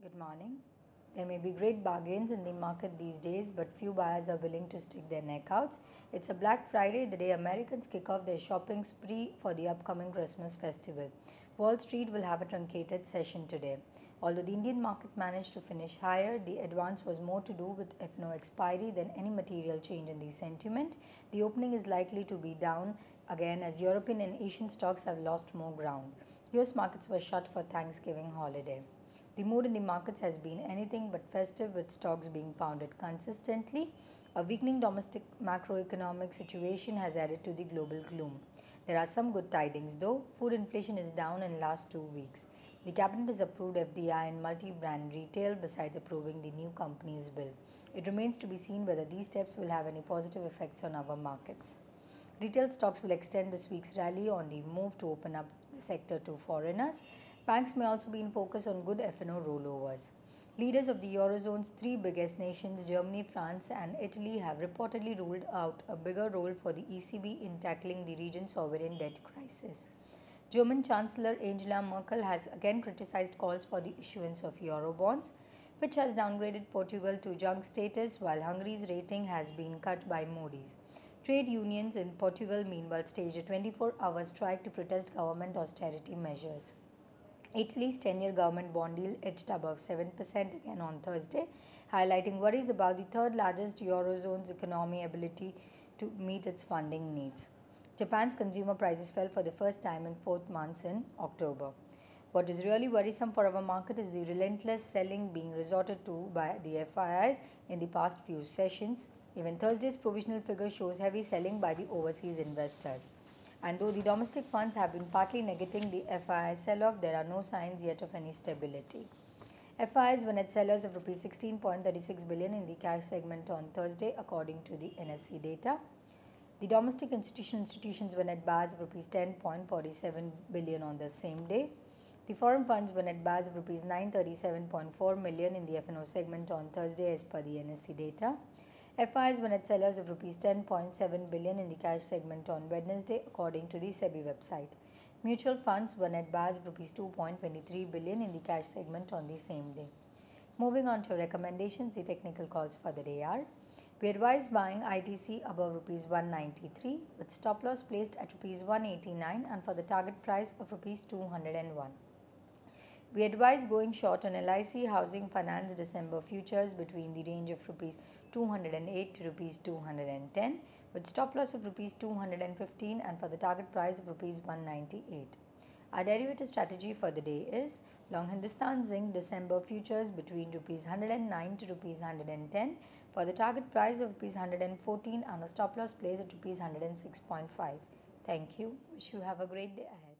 Good morning. There may be great bargains in the market these days, but few buyers are willing to stick their neck out. It's a Black Friday, the day Americans kick off their shopping spree for the upcoming Christmas festival. Wall Street will have a truncated session today. Although the Indian market managed to finish higher, the advance was more to do with FNO expiry than any material change in the sentiment. The opening is likely to be down again as European and Asian stocks have lost more ground. US markets were shut for Thanksgiving holiday. The mood in the markets has been anything but festive, with stocks being pounded consistently. A weakening domestic macroeconomic situation has added to the global gloom. There are some good tidings though. Food inflation is down in last 2 weeks. The cabinet has approved FDI in multi-brand retail besides approving the new companies bill. It remains to be seen whether these steps will have any positive effects on our markets. Retail stocks will extend this week's rally on the move to open up the sector to foreigners. Banks may also be in focus on good FNO rollovers. Leaders of the Eurozone's three biggest nations, Germany, France, and Italy, have reportedly ruled out a bigger role for the ECB in tackling the region's sovereign debt crisis. German Chancellor Angela Merkel has again criticized calls for the issuance of Eurobonds, which has downgraded Portugal to junk status, while Hungary's rating has been cut by Moody's. Trade unions in Portugal, meanwhile, staged a 24-hour strike to protest government austerity measures. Italy's 10-year government bond yield edged above 7% again on Thursday, highlighting worries about the third largest Eurozone's economy ability to meet its funding needs. Japan's consumer prices fell for the first time in 4 months in October. What is really worrisome for our market is the relentless selling being resorted to by the FIIs in the past few sessions. Even Thursday's provisional figure shows heavy selling by the overseas investors. And though the domestic funds have been partly negating the FII sell-off, there are no signs yet of any stability. FIIs were net sellers of Rs 16.36 billion in the cash segment on Thursday, according to the NSE data. The domestic institutions were net buyers of Rs 10.47 billion on the same day. The foreign funds were net buyers of Rs 937.4 million in the FNO segment on Thursday, as per the NSE data. FIs were net sellers of Rs 10.7 billion in the cash segment on Wednesday, according to the SEBI website. Mutual funds were net buyers of Rs 2.23 billion in the cash segment on the same day. Moving on to recommendations, the technical calls for the day are: we advise buying ITC above Rs 193 with stop loss placed at Rs 189 and for the target price of Rs 201. We advise going short on LIC Housing Finance December futures between the range of Rs 208 to Rs 210 with stop loss of Rs 215 and for the target price of Rs 198. Our derivative strategy for the day is long Hindustan Zinc December futures between Rs 109 to Rs 110 for the target price of Rs 114 and a stop loss placed at Rs 106.5. Thank you. Wish you have a great day ahead.